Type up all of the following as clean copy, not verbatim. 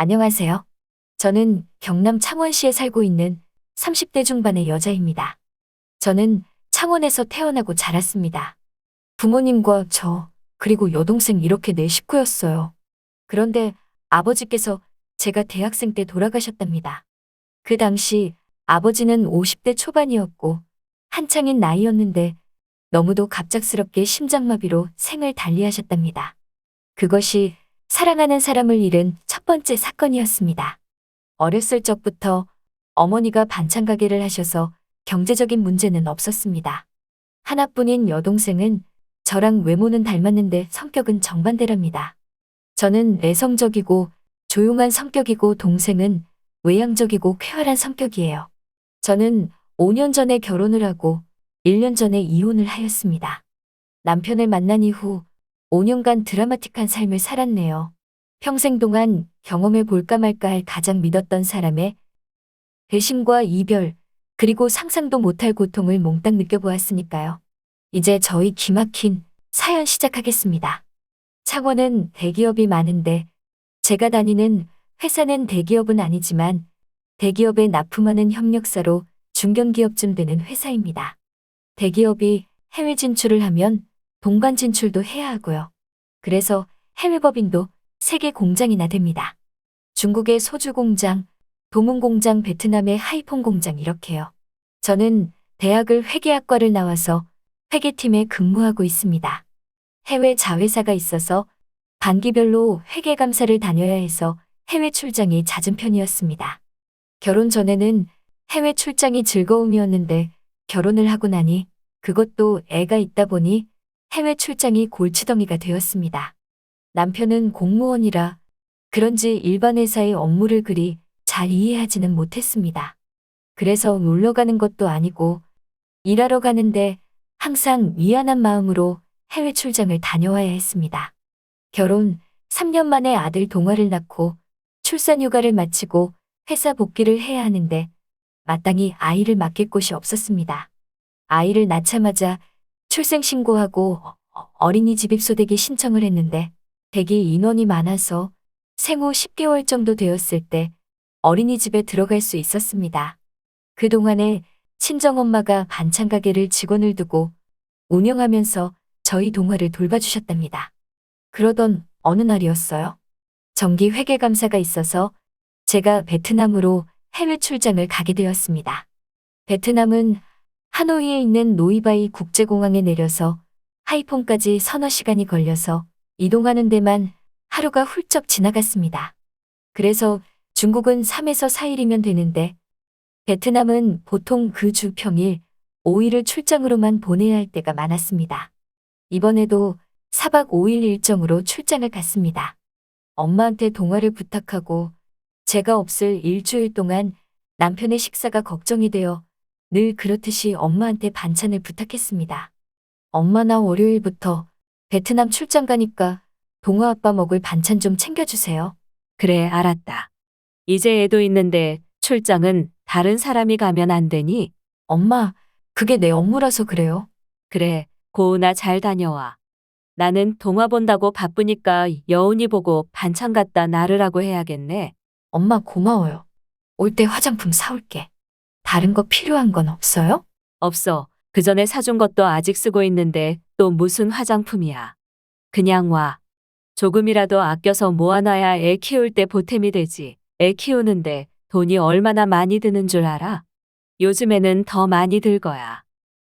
안녕하세요. 저는 경남 창원시에 살고 있는 30대 중반의 여자입니다. 저는 창원에서 태어나고 자랐습니다. 부모님과 저, 그리고 여동생 이렇게 네 식구였어요. 그런데 아버지께서 제가 대학생 때 돌아가셨답니다. 그 당시 아버지는 50대 초반이었고 한창인 나이였는데 너무도 갑작스럽게 심장마비로 생을 달리하셨답니다. 그것이 사랑하는 사람을 잃은 첫 번째 사건이었습니다. 어렸을 적부터 어머니가 반찬 가게를 하셔서 경제적인 문제는 없었습니다. 하나뿐인 여동생은 저랑 외모는 닮았는데 성격은 정반대랍니다. 저는 내성적이고 조용한 성격이고 동생은 외향적이고 쾌활한 성격이에요. 저는 5년 전에 결혼을 하고 1년 전에 이혼을 하였습니다. 남편을 만난 이후 5년간 드라마틱한 삶을 살았네요. 평생 동안 경험해 볼까 말까 할 가장 믿었던 사람의 배신과 이별, 그리고 상상도 못할 고통을 몽땅 느껴보았으니까요. 이제 저희 기막힌 사연 시작하겠습니다. 창원은 대기업이 많은데 제가 다니는 회사는 대기업은 아니지만 대기업에 납품하는 협력사로 중견기업쯤 되는 회사입니다. 대기업이 해외 진출을 하면 동반 진출도 해야 하고요. 그래서 해외 법인도 3개 공장이나 됩니다. 중국의 소주 공장, 도문 공장, 베트남의 하이폰 공장 이렇게요. 저는 대학을 회계학과를 나와서 회계팀에 근무하고 있습니다. 해외 자회사가 있어서 반기별로 회계감사를 다녀야 해서 해외 출장이 잦은 편이었습니다. 결혼 전에는 해외 출장이 즐거움이었는데 결혼을 하고 나니 그것도 애가 있다 보니 해외 출장이 골치덩이가 되었습니다. 남편은 공무원이라 그런지 일반 회사의 업무를 그리 잘 이해하지는 못했습니다. 그래서 놀러 가는 것도 아니고 일하러 가는데 항상 미안한 마음으로 해외 출장을 다녀와야 했습니다. 결혼 3년 만에 아들 동화를 낳고 출산 휴가를 마치고 회사 복귀를 해야 하는데 마땅히 아이를 맡길 곳이 없었습니다. 아이를 낳자마자 출생신고하고 어린이집 입소대기 신청을 했는데 대기 인원이 많아서 생후 10개월 정도 되었을 때 어린이집에 들어갈 수 있었습니다. 그동안에 친정엄마가 반찬 가게를 직원을 두고 운영하면서 저희 동화를 돌봐주셨답니다. 그러던 어느 날이었어요. 정기 회계감사가 있어서 제가 베트남으로 해외 출장을 가게 되었습니다. 베트남은 하노이에 있는 노이바이 국제공항에 내려서 하이폰까지 서너 시간이 걸려서 이동하는 데만 하루가 훌쩍 지나갔습니다. 그래서 중국은 3에서 4일이면 되는데 베트남은 보통 그 주 평일 5일을 출장으로만 보내야 할 때가 많았습니다. 이번에도 4박 5일 일정으로 출장을 갔습니다. 엄마한테 동화를 부탁하고 제가 없을 일주일 동안 남편의 식사가 걱정이 되어 늘 그렇듯이 엄마한테 반찬을 부탁했습니다. 엄마 나 월요일부터 베트남 출장 가니까 동화 아빠 먹을 반찬 좀 챙겨주세요. 그래, 알았다. 이제 애도 있는데 출장은 다른 사람이 가면 안 되니? 엄마, 그게 내 업무라서 그래요. 그래, 고은아 잘 다녀와. 나는 동화 본다고 바쁘니까 여운이 보고 반찬 갖다 나르라고 해야겠네. 엄마 고마워요. 올 때 화장품 사올게. 다른 거 필요한 건 없어요? 없어. 그 전에 사준 것도 아직 쓰고 있는데 또 무슨 화장품이야. 그냥 와. 조금이라도 아껴서 모아놔야 애 키울 때 보탬이 되지. 애 키우는데 돈이 얼마나 많이 드는 줄 알아? 요즘에는 더 많이 들 거야.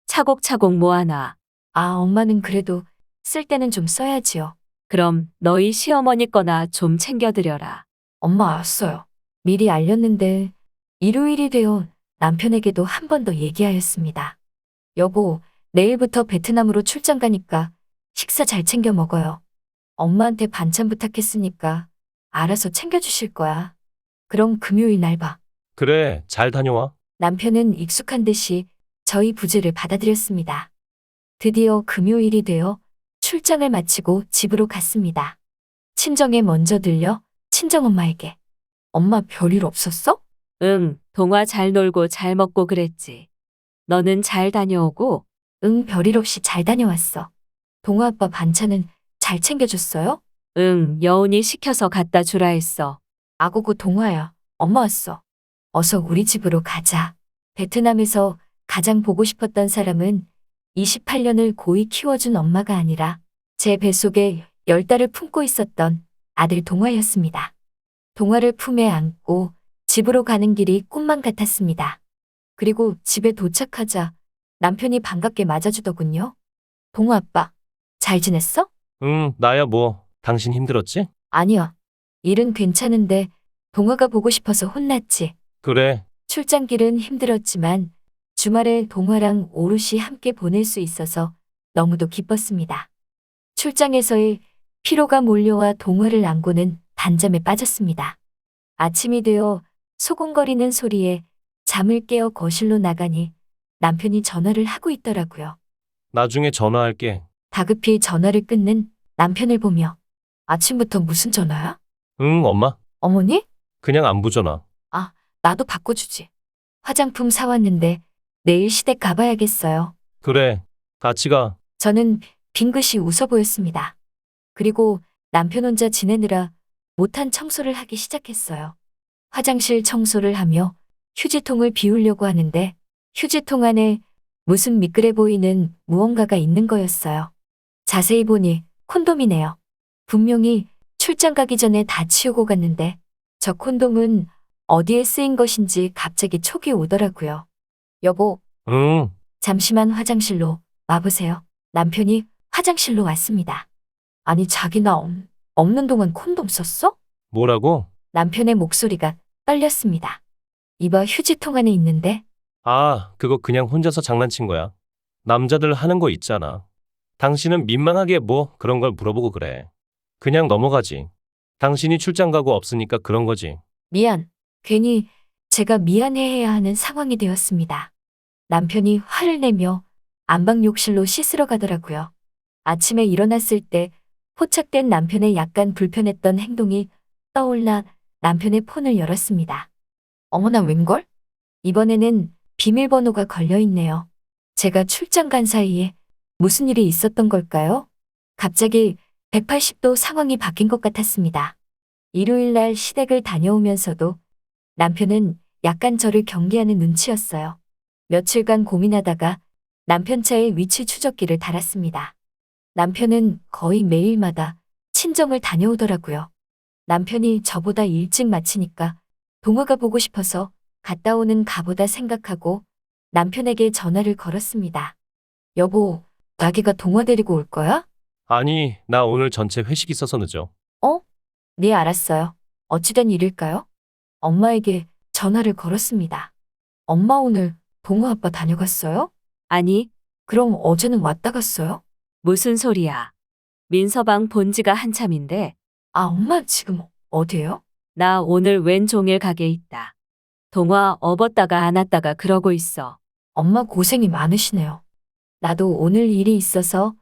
차곡차곡 모아놔. 아, 엄마는 그래도 쓸 때는 좀 써야지요. 그럼 너희 시어머니 거나 좀 챙겨드려라. 엄마 알았어요. 미리 알렸는데 일요일이 되어 남편에게도 한 번 더 얘기하였습니다. 여보, 내일부터 베트남으로 출장 가니까 식사 잘 챙겨 먹어요. 엄마한테 반찬 부탁했으니까 알아서 챙겨주실 거야. 그럼 금요일 날 봐. 그래, 잘 다녀와. 남편은 익숙한 듯이 저희 부재를 받아들였습니다. 드디어 금요일이 되어 출장을 마치고 집으로 갔습니다. 친정에 먼저 들려 친정엄마에게. 엄마 별일 없었어? 응, 동화 잘 놀고 잘 먹고 그랬지. 너는 잘 다녀오고? 응, 별일 없이 잘 다녀왔어. 동화 아빠 반찬은 잘 챙겨줬어요? 응, 여운이 시켜서 갖다 주라 했어. 아고고 동화야. 엄마 왔어. 어서 우리 집으로 가자. 베트남에서 가장 보고 싶었던 사람은 28년을 고이 키워준 엄마가 아니라 제 뱃속에 10달을 품고 있었던 아들 동화였습니다. 동화를 품에 안고 집으로 가는 길이 꿈만 같았습니다. 그리고 집에 도착하자 남편이 반갑게 맞아주더군요. 동화 아빠, 잘 지냈어? 응, 나야 뭐. 당신 힘들었지? 아니야. 일은 괜찮은데 동화가 보고 싶어서 혼났지. 그래. 출장길은 힘들었지만 주말에 동화랑 오롯이 함께 보낼 수 있어서 너무도 기뻤습니다. 출장에서의 피로가 몰려와 동화를 안고는 단잠에 빠졌습니다. 아침이 되어 소곤거리는 소리에 잠을 깨어 거실로 나가니 남편이 전화를 하고 있더라고요. 나중에 전화할게. 다급히 전화를 끊는 남편을 보며 아침부터 무슨 전화야? 응, 엄마. 어머니? 그냥 안부 전화. 아, 나도 바꿔주지. 화장품 사왔는데 내일 시댁 가봐야겠어요. 그래. 같이 가. 저는 빙긋이 웃어 보였습니다. 그리고 남편 혼자 지내느라 못한 청소를 하기 시작했어요. 화장실 청소를 하며 휴지통을 비우려고 하는데 휴지통 안에 무슨 미끄러 보이는 무언가가 있는 거였어요. 자세히 보니 콘돔이네요. 분명히 출장 가기 전에 다 치우고 갔는데 저 콘돔은 어디에 쓰인 것인지 갑자기 촉이 오더라고요. 여보, 응. 잠시만 화장실로 와보세요. 남편이 화장실로 왔습니다. 아니, 자기나 없는 동안 콘돔 썼어? 뭐라고? 남편의 목소리가 떨렸습니다. 이봐, 휴지통 안에 있는데. 아, 그거 그냥 혼자서 장난친 거야. 남자들 하는 거 있잖아. 당신은 민망하게 뭐 그런 걸 물어보고 그래. 그냥 넘어가지. 당신이 출장 가고 없으니까 그런 거지. 미안. 괜히 제가 미안해해야 하는 상황이 되었습니다. 남편이 화를 내며 안방 욕실로 씻으러 가더라고요. 아침에 일어났을 때 포착된 남편의 약간 불편했던 행동이 떠올라 남편의 폰을 열었습니다. 어머나, 웬걸? 이번에는 비밀번호가 걸려 있네요. 제가 출장 간 사이에 무슨 일이 있었던 걸까요? 갑자기 180도 상황이 바뀐 것 같았습니다. 일요일 날 시댁을 다녀오면서도 남편은 약간 저를 경계하는 눈치였어요. 며칠간 고민하다가 남편 차에 위치 추적기를 달았습니다. 남편은 거의 매일마다 친정을 다녀오더라고요. 남편이 저보다 일찍 마치니까 동화가 보고 싶어서 갔다 오는 가보다 생각하고 남편에게 전화를 걸었습니다. 여보, 자기가 동화 데리고 올 거야? 아니, 나 오늘 전체 회식 있어서 늦어. 어? 네, 알았어요. 어찌된 일일까요? 엄마에게 전화를 걸었습니다. 엄마, 오늘 동화 아빠 다녀갔어요? 아니, 그럼 어제는 왔다 갔어요? 무슨 소리야. 민서방 본 지가 한참인데 아, 엄마 지금 어디에요? 나 오늘 웬 종일 가게 있다. 동화 업었다가 안 왔다가 그러고 있어. 엄마 고생이 많으시네요. 나도 오늘 일이 있어서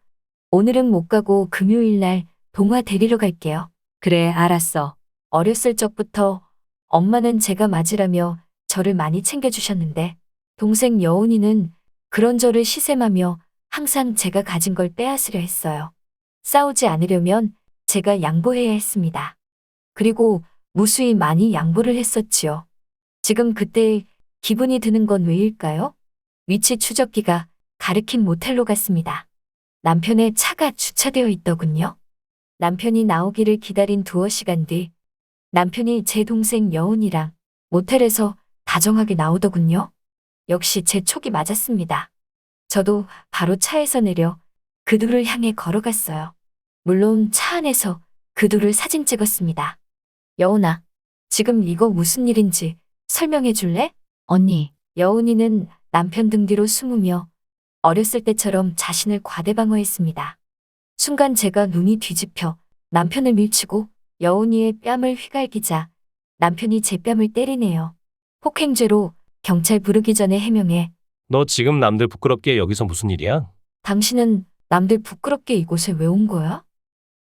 오늘은 못 가고 금요일 날 동화 데리러 갈게요. 그래, 알았어. 어렸을 적부터 엄마는 제가 맞으라며 저를 많이 챙겨주셨는데 동생 여운이는 그런 저를 시샘하며 항상 제가 가진 걸 빼앗으려 했어요. 싸우지 않으려면 제가 양보해야 했습니다. 그리고 무수히 많이 양보를 했었지요. 지금 그때 기분이 드는 건 왜일까요? 위치 추적기가 가리킨 모텔로 갔습니다. 남편의 차가 주차되어 있더군요. 남편이 나오기를 기다린 두어 시간 뒤 남편이 제 동생 여운이랑 모텔에서 다정하게 나오더군요. 역시 제 촉이 맞았습니다. 저도 바로 차에서 내려 그 둘을 향해 걸어갔어요. 물론 차 안에서 그 둘을 사진 찍었습니다. 여운아, 지금 이거 무슨 일인지 설명해 줄래? 언니. 여운이는 남편 등 뒤로 숨으며 어렸을 때처럼 자신을 과대방어했습니다. 순간 제가 눈이 뒤집혀 남편을 밀치고 여운이의 뺨을 휘갈기자 남편이 제 뺨을 때리네요. 폭행죄로 경찰 부르기 전에 해명해. 너 지금 남들 부끄럽게 여기서 무슨 일이야? 당신은 남들 부끄럽게 이곳에 왜 온 거야?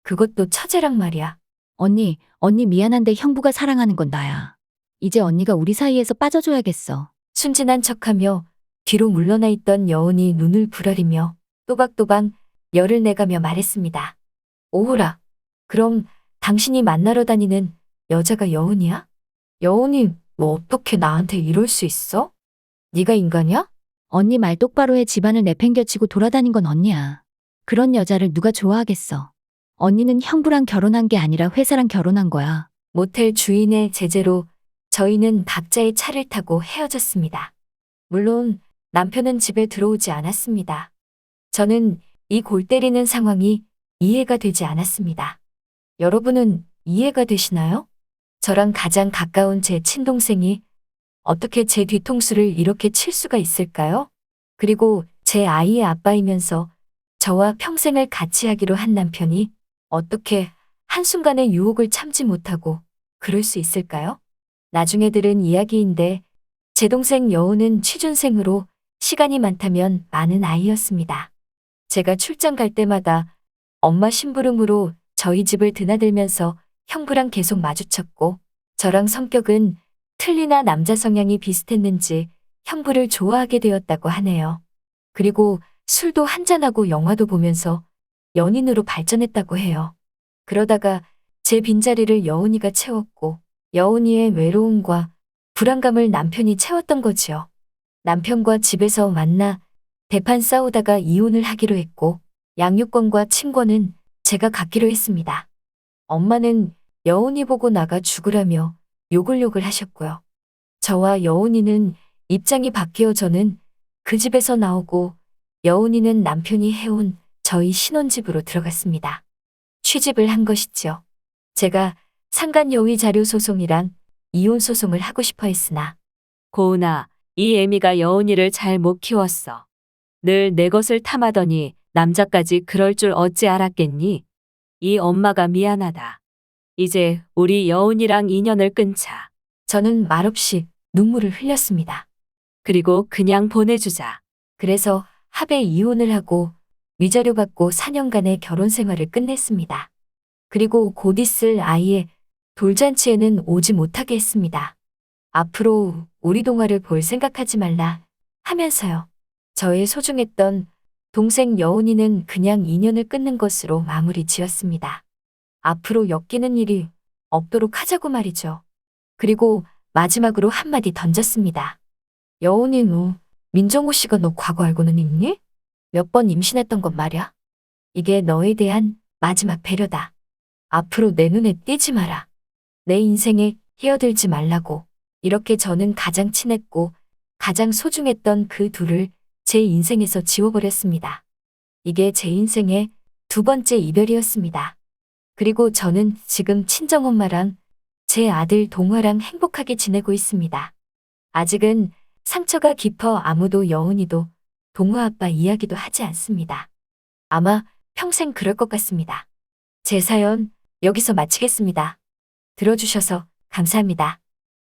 그것도 처제랑 말이야. 언니 미안한데 형부가 사랑하는 건 나야. 이제 언니가 우리 사이에서 빠져줘야겠어. 순진한 척하며 뒤로 물러나 있던 여운이 눈을 부라리며 또박또박 열을 내가며 말했습니다. 오호라, 그럼 당신이 만나러 다니는 여자가 여운이야? 여운이 뭐 어떻게 나한테 이럴 수 있어? 네가 인간이야? 언니 말 똑바로 해. 집안을 내팽겨치고 돌아다닌 건 언니야. 그런 여자를 누가 좋아하겠어. 언니는 형부랑 결혼한 게 아니라 회사랑 결혼한 거야. 모텔 주인의 제재로 저희는 각자의 차를 타고 헤어졌습니다. 물론 남편은 집에 들어오지 않았습니다. 저는 이 골 때리는 상황이 이해가 되지 않았습니다. 여러분은 이해가 되시나요? 저랑 가장 가까운 제 친동생이 어떻게 제 뒤통수를 이렇게 칠 수가 있을까요? 그리고 제 아이의 아빠이면서 저와 평생을 같이 하기로 한 남편이 어떻게 한순간의 유혹을 참지 못하고 그럴 수 있을까요? 나중에 들은 이야기인데 제 동생 여우는 취준생으로 시간이 많다면 많은 아이였습니다. 제가 출장 갈 때마다 엄마 심부름으로 저희 집을 드나들면서 형부랑 계속 마주쳤고 저랑 성격은 틀리나 남자 성향이 비슷했는지 형부를 좋아하게 되었다고 하네요. 그리고 술도 한잔하고 영화도 보면서 연인으로 발전했다고 해요. 그러다가 제 빈자리를 여운이가 채웠고 여운이의 외로움과 불안감을 남편이 채웠던 거지요. 남편과 집에서 만나 대판 싸우다가 이혼을 하기로 했고 양육권과 친권은 제가 갖기로 했습니다. 엄마는 여운이 보고 나가 죽으라며 욕을 하셨고요. 저와 여운이는 입장이 바뀌어 저는 그 집에서 나오고 여운이는 남편이 해온 저희 신혼집으로 들어갔습니다. 취집을 한 것이지요. 제가 상간여위 자료 소송이랑 이혼 소송을 하고 싶어 했으나 고은아, 이 애미가 여운이를 잘 못 키웠어. 늘 내 것을 탐하더니 남자까지 그럴 줄 어찌 알았겠니? 이 엄마가 미안하다. 이제 우리 여운이랑 인연을 끊자. 저는 말없이 눈물을 흘렸습니다. 그리고 그냥 보내주자. 그래서 합의 이혼을 하고 위자료 받고 4년간의 결혼 생활을 끝냈습니다. 그리고 곧 있을 아이의 돌잔치에는 오지 못하게 했습니다. 앞으로 우리 동화를 볼 생각하지 말라 하면서요. 저의 소중했던 동생 여운이는 그냥 인연을 끊는 것으로 마무리 지었습니다. 앞으로 엮이는 일이 없도록 하자고 말이죠. 그리고 마지막으로 한마디 던졌습니다. 여운이 민정호 씨가 너 과거 알고는 있니? 몇 번 임신했던 것 말야. 이게 너에 대한 마지막 배려다. 앞으로 내 눈에 띄지 마라. 내 인생에 끼어들지 말라고. 이렇게 저는 가장 친했고 가장 소중했던 그 둘을 제 인생에서 지워버렸습니다. 이게 제 인생의 두 번째 이별이었습니다. 그리고 저는 지금 친정엄마랑 제 아들 동화랑 행복하게 지내고 있습니다. 아직은 상처가 깊어 아무도 여운이도 동화 아빠 이야기도 하지 않습니다. 아마 평생 그럴 것 같습니다. 제 사연 여기서 마치겠습니다. 들어주셔서 감사합니다.